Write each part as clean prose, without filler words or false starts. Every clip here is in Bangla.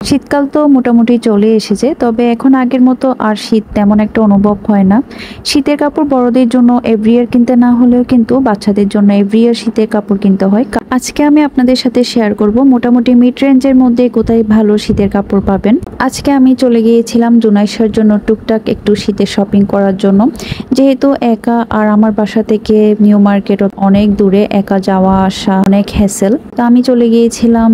শীতকাল তো মোটামুটি চলে এসেছে, তবে এখন আগের মতো আর শীত তেমন একটা অনুভব হয় না। শীতের কাপড় বড়দের জন্য এভরি ইয়ার কিনতে না হলেও কিন্তু বাচ্চাদের জন্য এভরি ইয়ার শীতের কাপড় কিনতে হয়। আজকে আমি আপনাদের সাথে শেয়ার করব মোটামুটি মিড রেঞ্জের মধ্যে কোথায় ভালো শীতের কাপড় পাবেন। আজকে আমি চলে গিয়েছিলাম জুনাইশার জন্য টুকটাক একটু শীতের শপিং করার জন্য, যেহেতু একা আর আমার বাসা থেকে নিউ মার্কেট অনেক দূরে, একা যাওয়া আসা অনেক হ্যাসেল। তো আমি চলে গিয়েছিলাম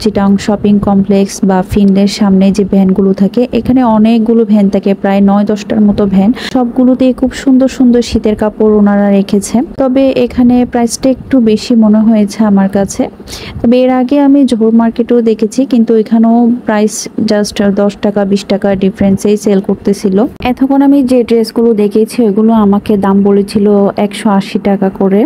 চিটাং শপিং কমপ্লেক্স বা ফিনলের সামনে যে ভ্যানগুলো থাকে, এখানে অনেকগুলো ভ্যান থাকে, প্রায় 9-10টার মতো ভ্যান। সবগুলোতে খুব সুন্দর সুন্দর শীতের কাপড় ওনারা রেখেছে। তবে এখানে প্রাইসটা একটু বেশি মনে হয়েছে আমার কাছে। তবে এর আগে আমি জোহর মার্কেটেও দেখেছি, কিন্তু এখানেও প্রাইস জাস্ট 10 টাকা 20 টাকা ডিফারেন্সেই সেল করতেছিল। এতক্ষণ আমি যে ড্রেসগুলো দেখেছি ওইগুলো আমাকে দাম বলেছিল 180 টাকা করে।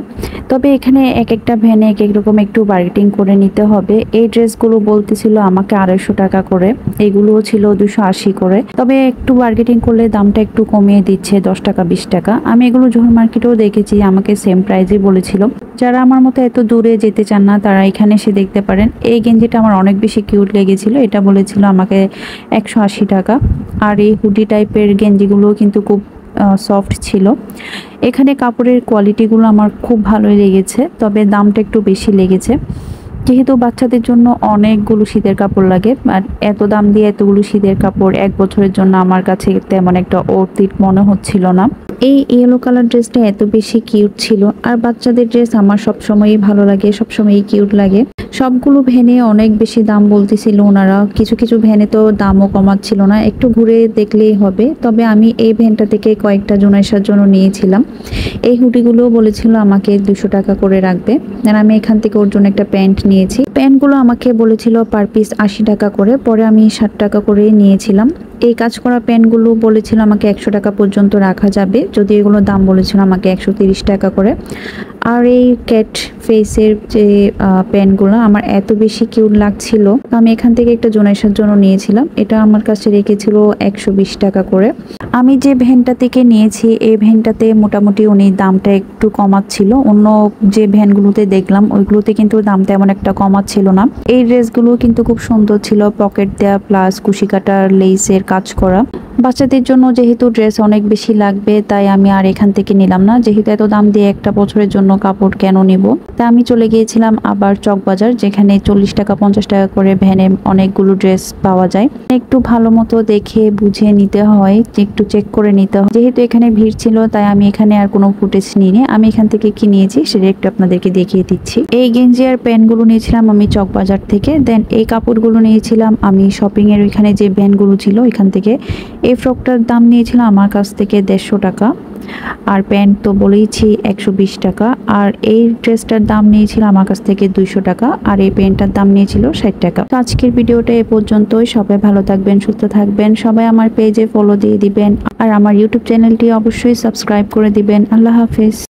তবে এখানে এক একটা ভ্যানে এক এক রকম একটু বার্গেটিং করে নিতে হবে। এই ড্রেসগুলো বলতেছিল আমাকে 250 টাকা করে, এগুলোও ছিল 280 করে। তবে একটু বার্গেটিং করলে দামটা একটু কমিয়ে দিচ্ছে 10 টাকা 20 টাকা। আমি এগুলো জোহর মার্কেটেও দেখেছি, আমাকে সেম প্রাইসই বলেছিল। যারা আমার মতো এত দূরে যেতে চান না তারা এখানে এসে দেখতে পারেন। এই গেঞ্জিটা আমার অনেক বেশি কিউট লেগেছিল, এটা বলেছিল আমাকে 180 টাকা। আর এই হুডি টাইপের গেঞ্জিগুলো কিন্তু খুব সফট ছিল। এখানে কাপড়ের কোয়ালিটিগুলো আমার খুব ভালোই লেগেছে, তবে দামটা একটু বেশি লেগেছে। যেহেতু বাচ্চাদের জন্য অনেকগুলো শীতের কাপড় লাগে, আর এত দাম দিয়ে এতগুলো শীতের কাপড় 1 বছরের জন্য আমার কাছে তেমন একটা অর্থিত মনে হচ্ছিল না। এই ইয়েলো কালার ড্রেসটা এত বেশি কিউট ছিল, আর বাচ্চাদের ড্রেস আমার সবসময়ই ভালো লাগে, সবসময়ই কিউট লাগে। সবগুলো ভ্যানে অনেক বেশি দাম বলতেছিল ওনারা, কিছু কিছু ভ্যানে তো দামও কমাচ্ছিল না, একটু ঘুরে দেখলেই হবে। তবে আমি এই ভ্যানটা থেকে কয়েকটা জুনাইশার জন্য নিয়েছিলাম। এই হুডিগুলো বলেছিল আমাকে 200 টাকা করে রাখবে, আর আমি এখান থেকে ওর জন্য একটা প্যান্ট নিয়েছি। প্যান্টগুলো আমাকে বলেছিল পার পিস 80 টাকা করে, পরে আমি 60 টাকা করে নিয়েছিলাম। এই কাজ করা প্যান্টগুলো বলেছিল আমাকে 100 টাকা পর্যন্ত রাখা যাবে, যদি এগুলো দাম বলেছিল আমাকে 130 টাকা করে। আর এই ক্যাট ফেসের যে প্যান্টগুলো আমার এত বেশি কিউট লাগছিল, আমি এখান থেকে একটা জোনাইশার জন্য নিয়েছিলাম। এটা আমার কাছে রেখেছিল 120 টাকা করে। আমি যে ভ্যানটা থেকে নিয়েছি এই ভ্যানটাতে মোটামুটি উনি দামটা একটু কমাচ্ছিল, অন্য যে ভ্যানগুলোতে দেখলাম ওইগুলোতে কিন্তু দাম তেমন একটা কমাচ্ছিল না। এই ড্রেসগুলো কিন্তু খুব সুন্দর ছিল, পকেট দেয়া প্লাস কুশি কাটার লেসের কাজ করা। বাচ্চাদের জন্য যেহেতু ড্রেস অনেক বেশি লাগবে, তাই আমি আর এখান থেকে নিলাম না, যেহেতু এত দাম দিয়ে একটা বছরের জন্য কাপড় কেন নিব। তাই আমি চলে গিয়েছিলাম আবার চকবাজার, যেখানে 40 টাকা 50 টাকা করে ভ্যানে অনেকগুলো ড্রেস পাওয়া যায়। একটু ভালো মতো দেখে বুঝে নিতে হয়, একটু চেক করে নিতে হয়। যেহেতু এখানে ভিড় ছিল তাই আমি এখানে আর কোনো ফুটেজ নিইনি। আমি এখান থেকে কি নিয়েছি সেটা একটু আপনাদেরকে দেখিয়ে দিচ্ছি। এই গেঞ্জি আর প্যান্টগুলো নিয়েছিলাম আমি চকবাজার থেকে। দেন এই কাপড়গুলো নিয়েছিলাম আমি শপিং এর ওইখানে যে ভ্যানগুলো ছিল ওইখান থেকে। এই ফ্রকটার দাম নিয়েছিল আমার কাছ থেকে 150 টাকা, আর প্যান্ট তো বলেইছি 120 টাকা। আর এই ড্রেসটার দাম নিয়েছিল আমার কাছ থেকে 200 টাকা, আর এই প্যান্টটার দাম নিয়েছিল 60 টাকা। তো আজকের ভিডিওটা এ পর্যন্তই। সবাই ভালো থাকবেন, সুস্থ থাকবেন, সবাই আমার পেজে ফলো দিয়ে দিবেন, আর আমার ইউটিউব চ্যানেলটি অবশ্যই সাবস্ক্রাইব করে দিবেন। আল্লাহ হাফেজ।